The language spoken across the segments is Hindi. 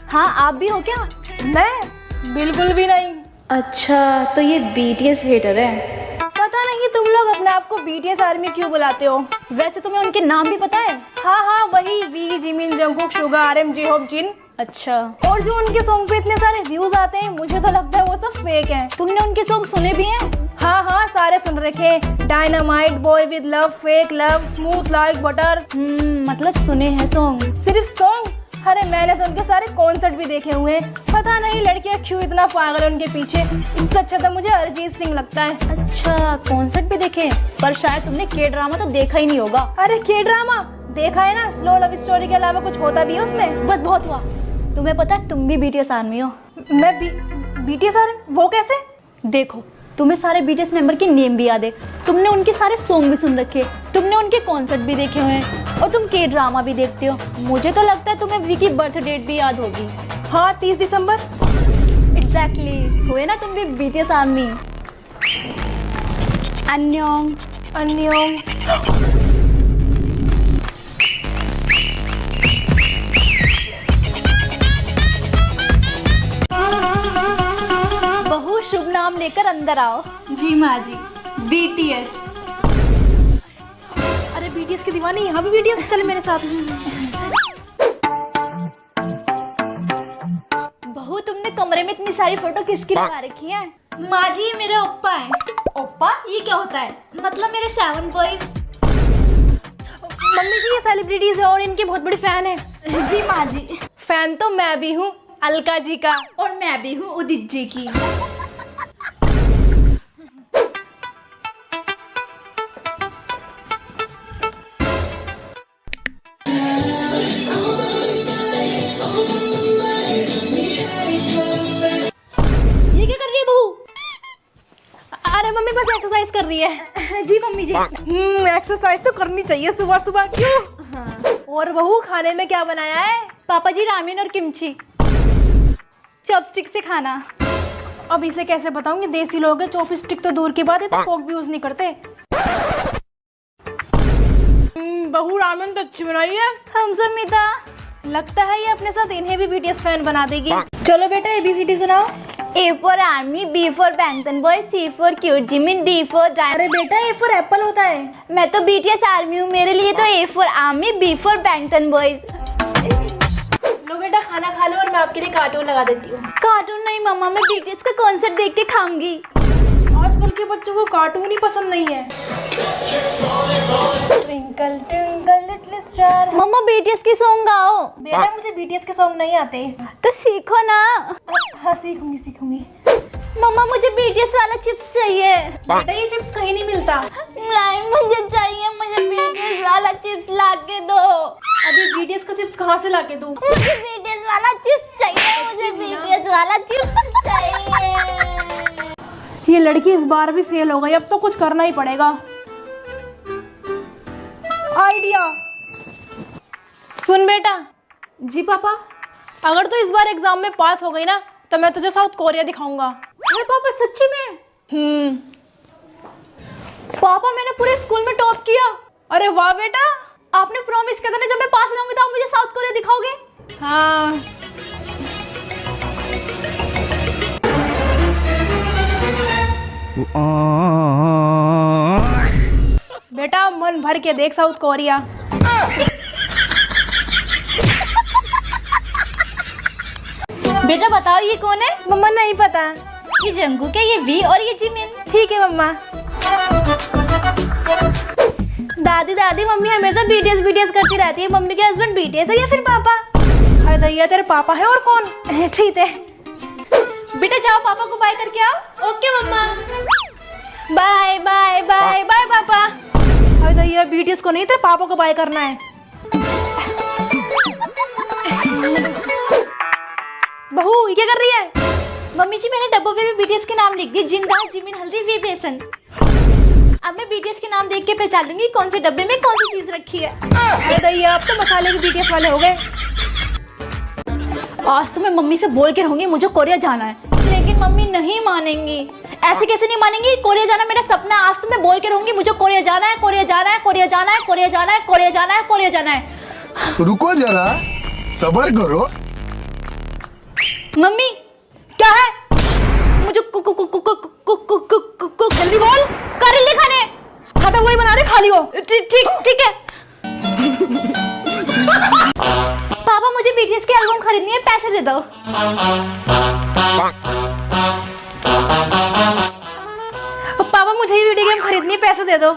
हाँ, आप भी हो क्या? मैं बिल्कुल भी नहीं। अच्छा, तो ये BTS हेटर है। पता नहीं तुम लोग अपने आप को BTS आर्मी क्यों बुलाते हो। वैसे तुम्हें उनके नाम भी पता है? हाँ, वही V, जिमिन, जंगकुक, सुगा, RM, J-Hope, जिन। अच्छा। और जो उनके सॉन्ग पे इतने सारे व्यूज आते हैं, मुझे तो लगता है वो सब फेक हैं। तुमने उनके सॉन्ग सुने भी हैं? हाँ, सारे सुन रखे। Dynamite, boy with love, fake love, smooth like butter. मतलब सुने हैं सॉन्ग? सिर्फ सॉन्ग? अरे मैंने तो उनके सारे कॉन्सर्ट भी देखे हुए हैं। पता नहीं लड़कियां क्यों इतना पागल है उनके पीछे। इससे अच्छा तो मुझे अरिजीत सिंह लगता है। अच्छा, कॉन्सर्ट भी देखे? पर शायद तुमने के ड्रामा तो देखा ही नहीं होगा। अरे के ड्रामा देखा है ना, स्लो लव स्टोरी के अलावा कुछ होता भी है उसमें। बस बहुत हुआ। तुम्हें पता है तुम भी BTS आर्मी हो? मैं BTS आर्मी? वो कैसे? देखो, तुम्हें सारे BTS मेंबर के नेम भी याद है, तुमने उनके सारे सॉन्ग भी सुन रखे, तुमने उनके कॉन्सर्ट भी देखे हुए हैं और तुम के ड्रामा भी देखते हो। मुझे तो लगता है तुम्हें वी की बर्थ डेट भी याद होगी। हाँ, 30 दिसंबर। एग्जैक्टली, हुए ना तुम भी BTS आर्मी। अन्योंग। बहू, शुभ नाम लेकर अंदर आओ। जी माँ जी। BTS। अरे BTS की दीवानी, यहाँ भी BTS, चल मेरे साथ। बहू, तुमने कमरे में इतनी सारी फोटो किसकी लगा रखी है? माँ जी, ये मेरे ओप्पा है। ओप्पा? ये क्या होता है? मतलब मेरे 7 बॉयज। मम्मी जी, ये सेलिब्रिटीज है और इनके बहुत बड़ी फैन है। जी माँ जी। फैन तो मैं भी हूँ, अलका जी का। और मैं भी हूँ उदित जी की। ये क्या कर रही है बहू? अरे मम्मी बस एक्सरसाइज कर रही है। जी मम्मी जी। एक्सरसाइज तो करनी चाहिए सुबह सुबह, क्यों? हाँ। और बहू, खाने में क्या बनाया है? पापा जी, रामेन और किमची। चॉपस्टिक से खाना। अब इसे कैसे बताऊंगी, देसी लोग हैं, चॉपस्टिक तो दूर की बात है, तो फोक भी यूज नहीं करते। बहू, रामेन तो अच्छी बनाई है। हम सब मिता। लगता है ये अपने साथ इन्हें भी BTS फैन बना देगी। चलो बेटा, ABCD सुनाओ। A for army, B for बैंगन boy, C for cute Jimin, D for अरे बेटा, A for एप्पल होता है। मैं तो BTS आर्मी हूँ, मेरे लिए तो A for army, B for बैंगन बॉयज। लो बेटा, खाना खा लो और मैं आपके लिए कार्टून लगा देती हूँ। कार्टून नहीं मम्मा, मैं BTS का कॉन्सर्ट देख के खाऊंगी। आजकल के बच्चों को कार्टून ही पसंद नहीं है। Twinkle twinkle little star. मम्मा, BTS की सॉन्ग गाओ। बेटा, मुझे BTS के सॉन्ग नहीं आते। तो सीखो ना। हाँ, सीखूंगी। मम्मा, मुझे BTS वाला चिप्स चाहिए। बेटा, ये चिप्स कहीं नहीं मिलता। नहीं, मुझे चाहिए, मुझे BTS वाला चिप्स ला के दो। अभी BTS का चिप्स कहाँ से लाके दूँ? मुझे BTS वाला चिप्स चाहिए, मुझे BTS वाला चिप्स चाहिए। ये लड़की इस बार भी फेल हो गई, अब तो कुछ करना ही पड़ेगा। आइडिया। सुन बेटा। जी पापा। अगर तू इस बार एग्जाम में पास हो गई ना, तो मैं तुझे साउथ कोरिया दिखाऊंगा। अरे पापा, सच्ची में? पापा, मैंने पूरे स्कूल में टॉप किया। अरे वाह बेटा। आपने प्रॉमिस किया था ना, जब मैं पास होंगी तो आप मुझे साउथ कोरिया दिखाओगे। हाँ। बेटा, मन भर के देख साउथ कोरिया। बेटा बताओ, ये कौन है? मम्मा, नहीं पता। ये जंगकुक है, ये V और ये जिमिन। ठीक है मम्मा। दादी, मम्मी हमेशा BTS करती रहती है। मम्मी के हस्बैंड BTS है या फिर पापा? हाय दैया, तेरे पापा है और कौन? ठीक है बेटा, जाओ पापा को बाय करके आओ। ओके मम्मा। बाय बाय बाय बाय पापा। हाय दैया, BTS को नहीं, तेरे पापा को बाय करना है। बहू, ये क्या कर रही है? मम्मी जी, मैंने डब्बों पे भी BTS के नाम लिख दिए, जिंदाल, जिमिन, हल्दी, वी बेसन। अब मैं BTS के नाम देख के पहचान लूंगी कौन से डब्बे में कौन सी चीज रखी है। अरे दैया, अब तो मसाले भी BTS वाले हो गए। आज तो मैं मम्मी से बोल के रहूंगी मुझे कोरिया जाना है, लेकिन मम्मी नहीं मानेंगी। ऐसे कैसे नहीं मानेंगी? कोरिया जाना मेरा सपना है। आज तो मैं बोल के रहूंगी मुझे कोरिया जाना है, कोरिया जाना है, कोरिया जाना है, कोरिया जाना है, कोरिया जाना है, कोरिया जाना है। रुको जरा, सब्र करो। मम्मी क्या है? मुझे जल्दी बोल। करेले खाने। हाँ तो वही बना रहे, खा लियो। ठीक है। पापा मुझे बीटीएस के एल्बम खरीदनी है, पैसे दे दो। पापा मुझे ही वीडियो गेम खरीदनी है, पैसे दे दो।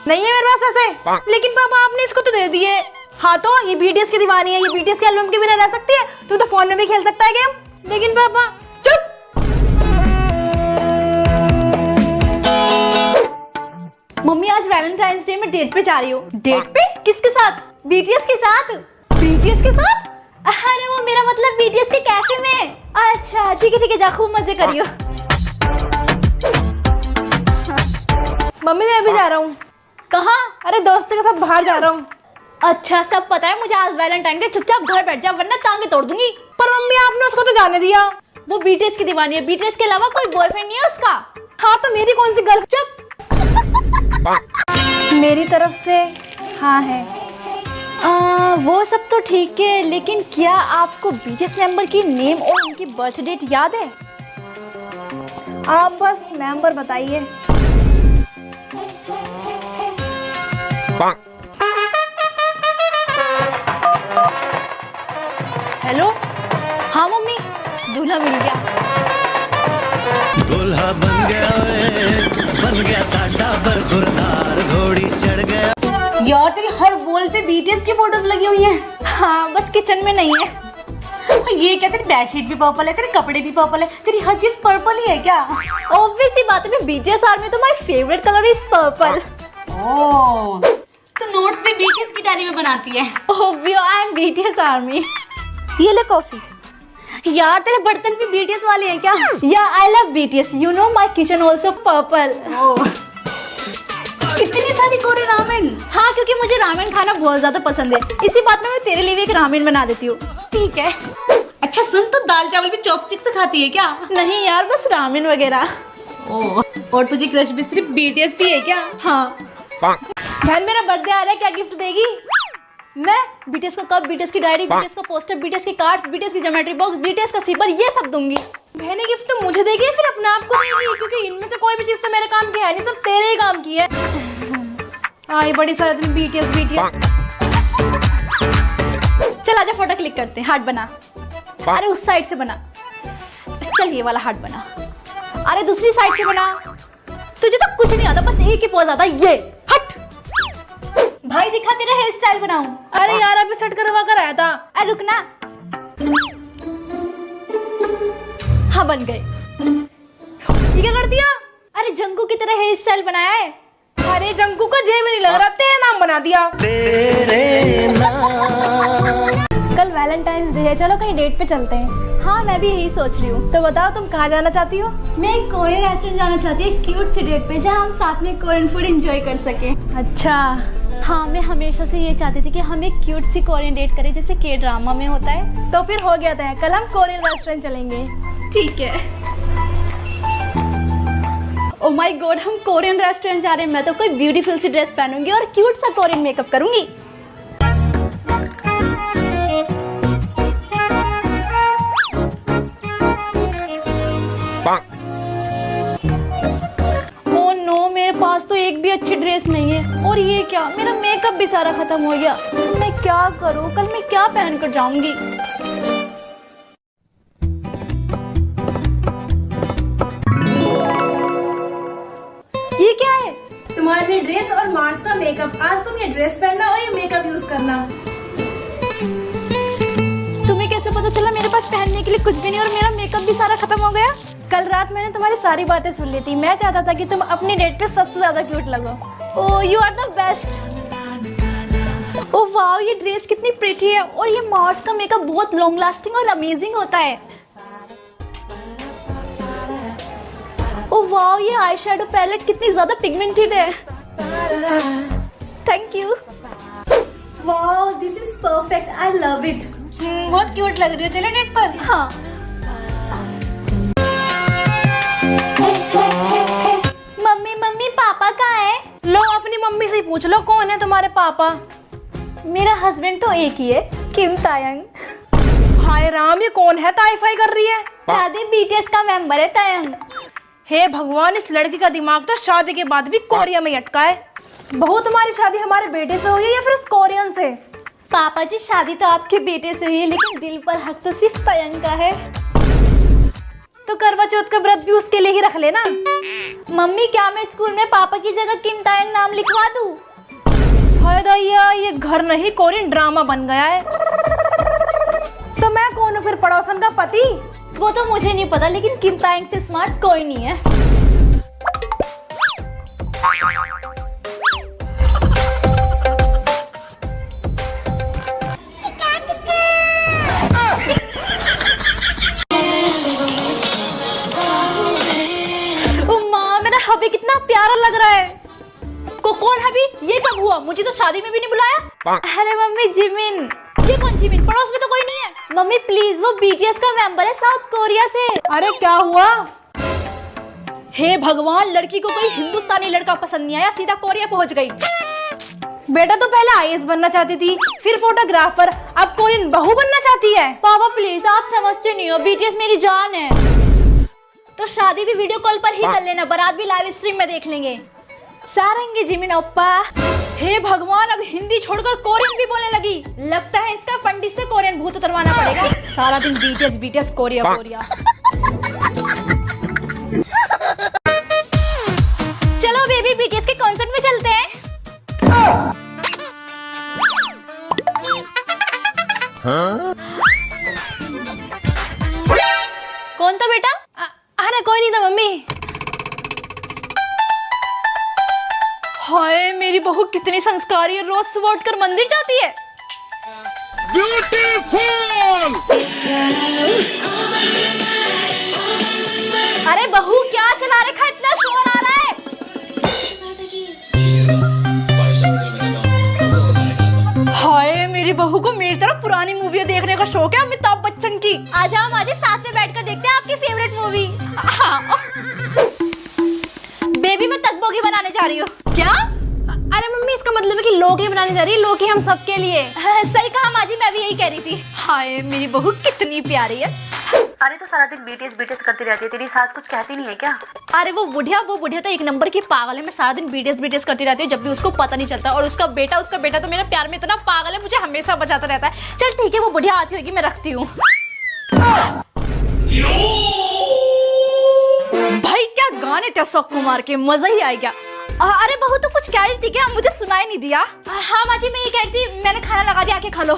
नहीं है मेरे पास पैसे। लेकिन पापा आपने इसको तो दे दिए। हाँ तो ये बीटीएस की दीवानी है, ये बीटीएस के एल्बम के बिना रह सकती है। तू तो फोन में भी खेल सकता है गेम। लेकिन पापा चुप। मम्मी आज वैलेंटाइंस डे में डेट पे जा रही हूँ। डेट पे? किसके साथ? बीटीएस के साथ। बीटीएस के साथ? अरे वो मेरा मतलब बीटीएस के कैफे में। अच्छा ठीक है, जा खूब मजे करियो। मम्मी मैं भी जा रहा हूँ। कहाँ? अरे दोस्तों के साथ बाहर जा रहा हूँ। अच्छा सब पता है मुझे, आज वैलेंटाइन डे। चुपचाप घर बैठ जा वरना टांगे तोड़ दूंगी। पर मम्मी आपने उसको तो जाने दिया। वो बीटीएस की दीवानी है, बीटीएस के अलावा कोई बॉयफ्रेंड नहीं है उसका। हाँ तो मेरी कौन सी गर्ल? चुप। मेरी तरफ से हाँ है। वो सब तो ठीक है, लेकिन क्या आपको बीटीएस मेंबर की नेम और उनकी बर्थ डेट याद है? आप बस मेंबर बताइए। हेलो। हाँ मम्मी, दूल्हा मिल गया। दूल्हा बन गया साडा बरखुरदार घोड़ी चढ़ गया। यार तेरी हर वॉल पे बीटीएस की फोटोज लगी हुई हैं। हाँ बस किचन में नहीं है। ये क्या, तेरी बेडशीट भी पर्पल है, तेरे कपड़े भी पर्पल है, तेरी हर चीज पर्पल ही है क्या? ऑब्वियस ही बात है, बीटीएस आर्मी तो my favourite colour is purple. Oh, तो नोट्स भी बीटीएस की डायरी में बनाती है। Obvious I am BTS army. ये ले कॉफी। यार तेरे बर्तन भी बीटीएस वाले हैं क्या? या I love BTS, you know my kitchen also purple. इतनी सारी कोरियन रामेन। हाँ क्योंकि मुझे रामेन खाना बहुत ज्यादा पसंद है, इसी बात में मैं तेरे लिए भी एक रामेन बना देती हूँ। ठीक है। अच्छा सुन, तो दाल चावल भी चॉपस्टिक से खाती है क्या? नहीं यार, बस रामेन वगैरह। ओह, और तुझे क्रश भी सिर्फ बीटीएस की है क्या? हाँ। बहन मेरा बर्थडे आ रहा है, क्या गिफ्ट देगी? मैं बीटीएस का कप, बीटीएस की डायरी, बीटीएस का पोस्टर, बीटीएस के कार्ड्स, बीटीएस की ज्योमेट्री बॉक्स, बीटीएस का सीपर, ये सब दूंगी। बहने गिफ्ट तो मुझे देगी फिर अपने आप को देगी, क्योंकि इनमें से कोई भी चीज तो मेरे काम की है नहीं, सब तेरे ही काम की है। हाँ ये बड़ी सारा दिन बीटीएस बीटीएस। चल आजा फोटो क्लिक करते हैं। हार्ट बना। अरे उस साइड से बना। चल ये वाला हार्ट बना। अरे दूसरी साइड से बना। तुझे तो कुछ नहीं आता, बस एक ही पोज आता है, ये हट। भाई दिखा तेरा हेयर स्टाइल बनाऊं। अरे यार अभी सेट करवा कर आया था। अरे रुकना। हाँ बन गए। ये क्या कर दिया? अरे जंगू की तरह हेयर स्टाइल बनाया है। अरे जंकू का जे में नहीं लग रहा, तेरा नाम बना दिया। तेरे नाम। कल वैलेंटाइंस डे है, चलो कहीं डेट पे चलते हैं। हाँ मैं भी यही सोच रही हूँ। तो बताओ तुम कहाँ जाना चाहती हो? मैं एक कोरियन रेस्टोरेंट जाना चाहती हूँ, क्यूट सी डेट पे, जहाँ हम साथ में कोरियन फूड एंजॉय कर सके। अच्छा। हाँ मैं हमेशा से ये चाहती थी कि हम एक क्यूट सी कोरियन डेट करें जैसे के ड्रामा में होता है। तो फिर हो गया था, कल हम कोरियन रेस्टोरेंट चलेंगे। ठीक है। ओ माय गॉड, हम कोरियन रेस्टोरेंट जा रहे हैं। मैं तो कोई ब्यूटीफुल सी ड्रेस पहनूंगी और क्यूट सा कोरियन मेकअप करूंगी। ओ नो, मेरे पास तो एक भी अच्छी ड्रेस नहीं है। और ये क्या, मेरा मेकअप भी सारा खत्म हो गया। मैं क्या करूं, कल मैं क्या पहन कर जाऊंगी? ये क्या है? तुम्हारे लिए ड्रेस और मार्च का मेकअप। आज तुम ये ड्रेस पहनना और ये मेकअप यूज करना। तुम्हें कैसे पता चला मेरे पास पहनने के लिए कुछ भी नहीं और मेरा मेकअप भी सारा खत्म हो गया? कल रात मैंने तुम्हारी सारी बातें सुन ली थी। मैं चाहता था कि तुम अपनी डेट पे सबसे ज्यादा क्यूट लगो। Oh you are the best. Oh wow, ये ड्रेस कितनी प्रिटी है और ये मार्स का मेकअप बहुत लॉन्ग लास्टिंग और अमेजिंग होता है। ओह वाओ, ये आई शेडो पैलेट कितनी ज्यादा पिगमेंटेड है। Thank you. Wow this is perfect, I love it. बहुत क्यूट लग रही हो। चले डेट पर? हाँ। मम्मी मम्मी पापा कहाँ है? लो अपनी मम्मी से ही पूछ लो कौन है तुम्हारे पापा। मेरा हस्बैंड तो एक ही है, किम तायंग। हाय राम, ये कौन है ताईफाई कर रही है? दादी बीटीएस का मेंबर है तयंग। हे भगवान, इस लड़की का दिमाग तो शादी के बाद भी कोरिया में अटका है। बहू, तुम्हारी शादी हमारे बेटे से हुई है या फिर उस कोरियन से? पापा जी, शादी तो आपके बेटे से हुई है, लेकिन दिल पर हक तो सिर्फ तयंग का है। तो करवा चौथ का व्रत भी उसके लिए ही रख लेना। मम्मी, क्या मैं स्कूल में पापा की जगह किम तयंग नाम लिखवा दूं? हाय दैया, ये घर नहीं कोरियन ड्रामा बन गया है। तो मैं कौन हूँ फिर, पड़ोसन का पति? वो तो मुझे नहीं पता, लेकिन किम तयंग से स्मार्ट कोई नहीं है। हबी कितना प्यारा लग रहा है। कौन हबी? ये कब हुआ? मुझे तो शादी में भी नहीं बुलाया। अरे मम्मी, जिमिन। ये कौन जिमिन? पड़ोस में तो कोई नहीं है। मम्मी प्लीज, वो बीटीएस का मेंबर है साउथ कोरिया से। अरे क्या हुआ? हे भगवान, लड़की को कोई हिंदुस्तानी लड़का पसंद नहीं आया, सीधा कोरिया पहुंच गई। बेटा तो पहले आईएएस बनना चाहती थी, फिर फोटोग्राफर, अब कोरियन बहू बनना चाहती है। पापा प्लीज, आप समझते नहीं हो, बीटीएस मेरी जान है। तो शादी भी वीडियो कॉल पर ही कर लेना, बारात भी लाइव स्ट्रीम में देख लेंगे। सारंगी जिमिन ओप्पा। हे भगवान, अब हिंदी छोड़कर कोरियन भी बोलने लगी। लगता है इसका पंडित से कोरियन भूत उतरवाना पड़ेगा। सारा दिन बीटीएस बीटीएस कोरिया कोरिया। चलो बेबी, बीटीएस के कॉन्सर्ट में चलते हैं। कौन था बेटा? अरे कोई नहीं था मम्मी। हाय, मेरी बहू कितनी संस्कारी है, रोज सुबह उठकर मंदिर जाती है। ब्यूटीफुल। अरे बहू, क्या चला रखा, इतना शोर आ रहा है? हाय, मेरी बहू को मेरी तरह पुरानी मूवियाँ देखने का शौक है, अमिताभ बच्चन की। आ जाओ माँ जी, साथ में बैठकर देखते हैं आपकी फेवरेट मूवी। बेबी, मैं तकबोगी बनाने जा रही हूँ। क्या? अरे मम्मी, इसका मतलब है कि लोकी बनाने जा रही है, लोकी हम सबके लिए। सही कहा माँ जी, मैं भी यही कह रही थी। हाय, मेरी बहू कितनी प्यारी है। अरे तो सारा दिन बीटीएस बीटीएस करती रहती है, तेरी सास कुछ कहती नहीं है क्या? अरे वो बुढ़िया तो एक नंबर की पागल है। मैं सारा दिन बीटीएस बीटीएस करती रहती हूँ, जब भी उसको पता नहीं चलता। और उसका बेटा तो मेरे प्यार में इतना पागल है, मुझे हमेशा बचाता रहता है। चल ठीक है, वो बुढ़िया आती होगी, मैं रखती हूँ। भाई क्या गाने थे अशोक कुमार के, मजा ही आ गया। अरे बहू, तो कुछ कह रही थी क्या? मुझे सुनाई नहीं दिया। हाँ माँ जी, मैं ये कह रही थी, मैंने खाना लगा दिया, आके खा लो।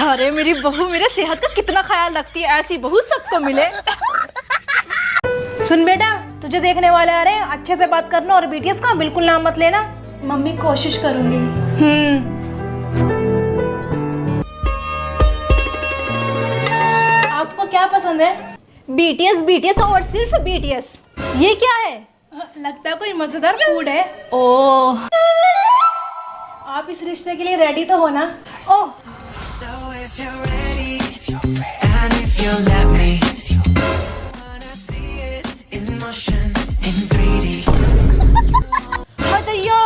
अरे मेरी बहू मेरे सेहत का कितना ख्याल रखती है, ऐसी बहू सबको मिले। सुन बेटा, तुझे देखने वाले आ रहे हैं, अच्छे से बात करना और बीटीएस का बिल्कुल नाम मत लेना। मम्मी, कोशिश करूंगी। आपको क्या पसंद है? बीटीएस बीटीएस और सिर्फ बीटीएस। ये क्या है? लगता है कोई मजेदार फूड है। ओह, आप इस रिश्ते के लिए रेडी तो हो ना? ओह, So if you're ready, and if you let me, wanna see it in motion in 3D. दैया।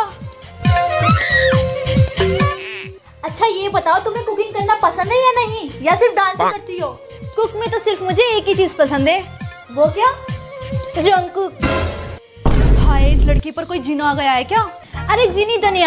अच्छा ये बताओ, तुम्हें कुकिंग करना पसंद है या नहीं, या सिर्फ डांस करती हो? कुक में तो सिर्फ मुझे एक ही चीज पसंद है। वो क्या? जंकुक। हाय, इस लड़की पर कोई जिन आ गया है क्या? अरे जिनी तो नहीं